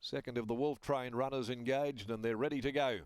Second of the Wolf Train runners engaged, and they're ready to go.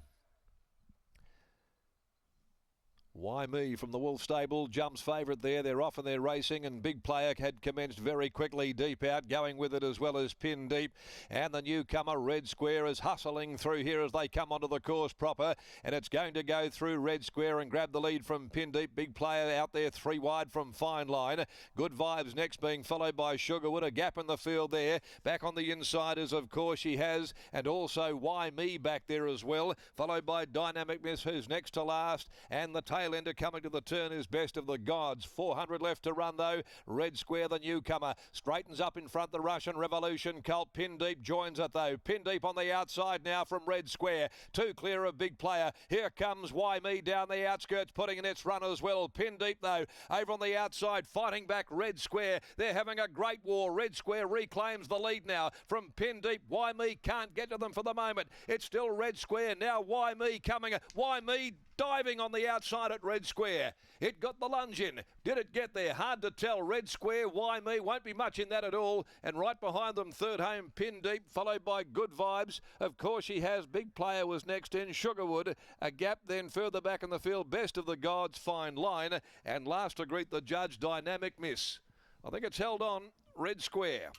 Why Me from the Wolf Stable jumps favourite there. They're off and they're racing, and Big Player had commenced very quickly deep out, going with it as well as Pin Deep. And the newcomer Red Square is hustling through here as they come onto the course proper, and it's going to go through Red Square and grab the lead from Pin Deep. Big Player out there 3 wide from Fine Line. Good Vibes next, being followed by Sugarwood. A gap in the field there. Back on the insiders, of course, she has, and also Why Me back there as well, followed by Dynamic Miss, who's next to last, and the tail ender coming to the turn is Best of the Gods. 400 left to run though. Red Square, the newcomer, straightens up in front. The Russian Revolution Colt. Pin Deep joins it though. Pin Deep on the outside now from Red Square. 2 clear of Big Player. Here comes Why Me down the outskirts, putting in its run as well. Pin Deep though, over on the outside, fighting back Red Square. They're having a great war. Red Square reclaims the lead now from Pin Deep. Why Me can't get to them for the moment. It's still Red Square. Now Why Me coming. Why Me diving on the outside at Red Square. It got the lunge in. Did it get there? Hard to tell. Red Square, Why Me, won't be much in that at all. And right behind them, third home, Pin Deep, followed by Good Vibes. Of course, she has. Big Player was next in. Sugarwood, a gap then further back in the field. Best of the Gods, Fine Line. And last to greet the judge, Dynamic Miss. I think it's held on, Red Square.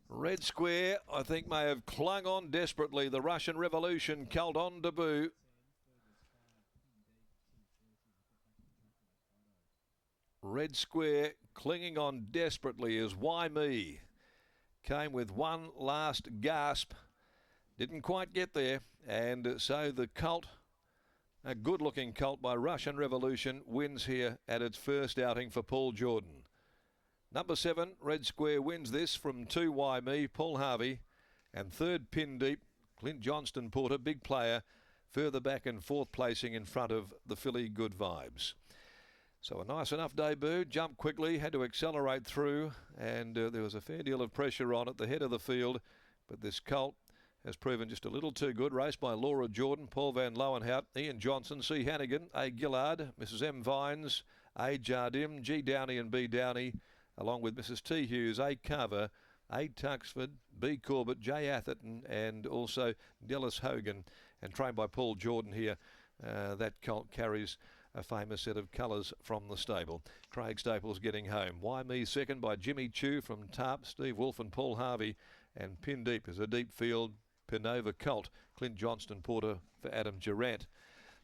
Red Square, I think, may have clung on desperately. The Russian Revolution, Colt on debut. Red Square clinging on desperately as Why Me came with one last gasp. Didn't quite get there. And so the Colt, a good-looking Colt by Russian Revolution, wins here at its first outing for Paul Jordan. Number 7, Red Square, wins this from 2 Why Me, Paul Harvey. And third, Pin Deep, Clint Johnston Porter, Big Player, further back in 4th placing in front of the filly Good Vibes. So a nice enough debut, jumped quickly, had to accelerate through, and there was a fair deal of pressure on at the head of the field. But this Colt has proven just a little too good. Raced by Laura Jordan, Paul Van Lowenhout, Ian Johnson, C. Hannigan, A. Gillard, Mrs. M. Vines, A. Jardim, G. Downey and B. Downey, along with Mrs. T. Hughes, A. Carver, A. Tuxford, B. Corbett, J. Atherton, and also Dallas Hogan, and trained by Paul Jordan here. That Colt carries a famous set of colours from the stable. Craig Staples getting home. Why Me second by Jimmy Chew from Tarp, Steve Wolf and Paul Harvey. And Pin Deep is a deep field. Pinova Colt, Clint Johnston Porter for Adam Durant.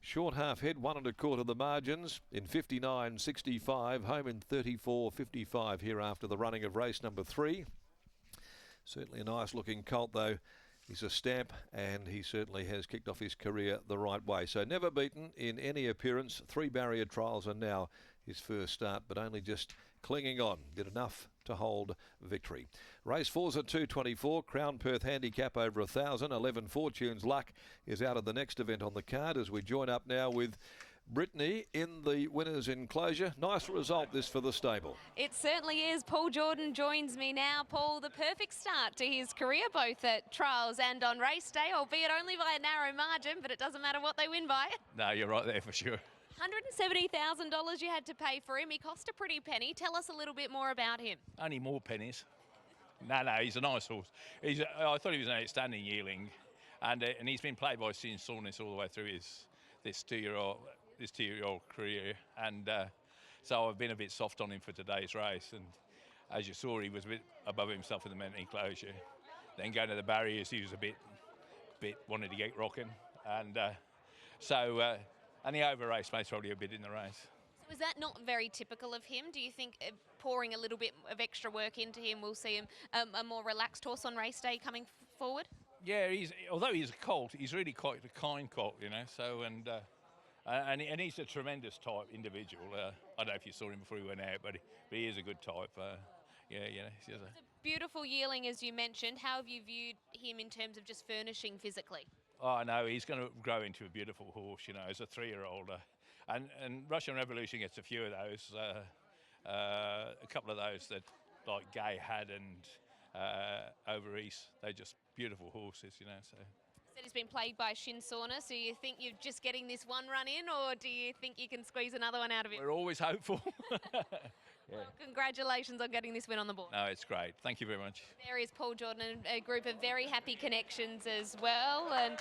Short half head, 1 1/4 the margins in 59.65. Home in 34.55 here after the running of race number 3. Certainly a nice looking Colt though. He's a stamp, and he certainly has kicked off his career the right way. So never beaten in any appearance. 3 barrier trials and now his first start, but only just clinging on. Did enough to hold victory. Race 4's at 2:24. Crown Perth handicap over 1,000. 11 Fortunes Luck is out of the next event on the card as we join up now with Brittany in the winner's enclosure. Nice result this for the stable. It certainly is. Paul Jordan joins me now. Paul, the perfect start to his career, both at trials and on race day, albeit only by a narrow margin, but it doesn't matter what they win by. No, you're right there for sure. $170,000 you had to pay for him. He cost a pretty penny. Tell us a little bit more about him. Only more pennies. No, he's a nice horse. I thought he was an outstanding yearling, and he's been played by Sin Soreness all the way through this two-year-old career, and so I've been a bit soft on him for today's race. And as you saw, he was a bit above himself in the mental enclosure. Then going to the barriers, he was a bit wanted to get rocking, and and the over race most probably a bit in the race. So is that not very typical of him? Do you think pouring a little bit of extra work into him will see him a more relaxed horse on race day coming forward? Yeah, although he's a colt, he's really quite a kind colt, you know. So and he's a tremendous type individual. I don't know if you saw him before he went out, but he is a good type. He's a beautiful yearling, as you mentioned. How have you viewed him in terms of just furnishing physically? Oh no, he's going to grow into a beautiful horse, you know, as a 3-year-old. And Russian Revolution gets a few of those, a couple of those that like Gay had and over east. They're just beautiful horses, you know. So. Said he's been plagued by shin soreness. So you think you're just getting this one run in, or do you think you can squeeze another one out of him? We're always hopeful. Yeah. Well, congratulations on getting this win on the board. No, it's great. Thank you very much. There is Paul Jordan and a group of very happy connections as well. And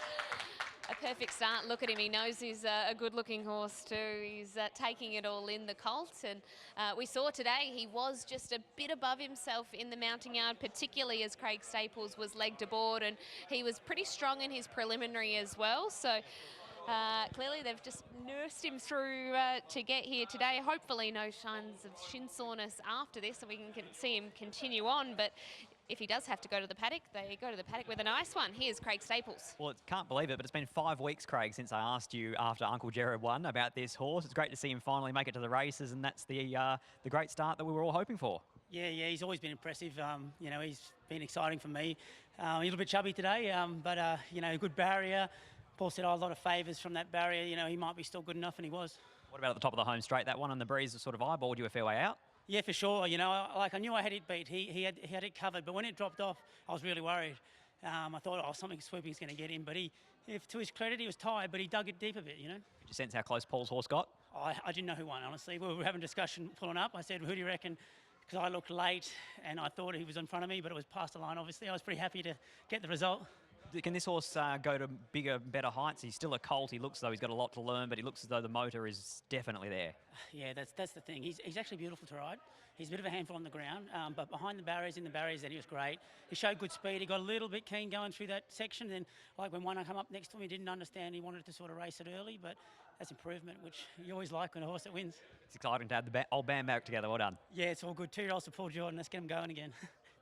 a perfect start. Look at him. He knows he's a good-looking horse too. He's taking it all in, the colt. And we saw today he was just a bit above himself in the mounting yard, particularly as Craig Staples was legged aboard. And he was pretty strong in his preliminary as well. So clearly they've just nursed him through to get here today. Hopefully no signs of shin soreness after this, so we can see him continue on. But if he does have to go to the paddock, they go to the paddock with a nice one. Here's Craig Staples. Well, can't believe it, but it's been 5 weeks, Craig, since I asked you after Uncle Jared won about this horse. It's great to see him finally make it to the races, and that's the great start that we were all hoping for. Yeah, he's always been impressive. You know, he's been exciting for me. A little bit chubby today, but you know, good barrier. Paul said, a lot of favours from that barrier. You know, he might be still good enough, and he was. What about at the top of the home straight? That one on the breeze sort of eyeballed you a fair way out. Yeah, for sure. You know, I knew I had it beat. He had it covered, but when it dropped off, I was really worried. I thought, something swooping is going to get him. But to his credit, he was tired, but he dug it deep a bit, you know. Did you sense how close Paul's horse got? I didn't know who won, honestly. We were having a discussion pulling up. I said, who do you reckon? Because I looked late, and I thought he was in front of me, but it was past the line, obviously. I was pretty happy to get the result. Can this horse go to bigger, better heights? He's still a colt. He looks as though he's got a lot to learn, but he looks as though the motor is definitely there. Yeah, that's the thing. He's actually beautiful to ride. He's a bit of a handful on the ground, but behind the barriers, in the barriers, then he was great. He showed good speed. He got a little bit keen going through that section. Then, like when one come up next to him, he didn't understand. He wanted to sort of race it early, but that's improvement, which you always like when a horse that wins. It's exciting to have the old band back together. Well done. Yeah, it's all good. 2-year-olds for Paul Jordan. Let's get him going again.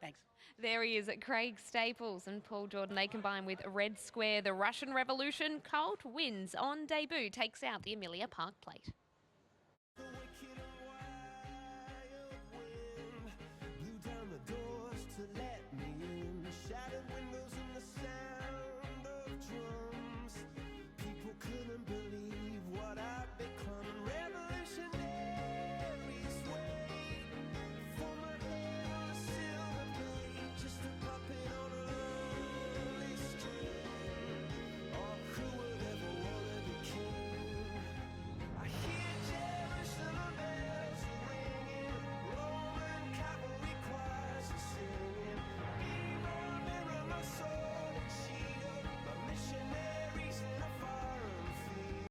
Thanks. There he is, Craig Staples and Paul Jordan. They combine with Red Square. The Russian Revolution colt wins on debut, takes out the Amelia Park Plate.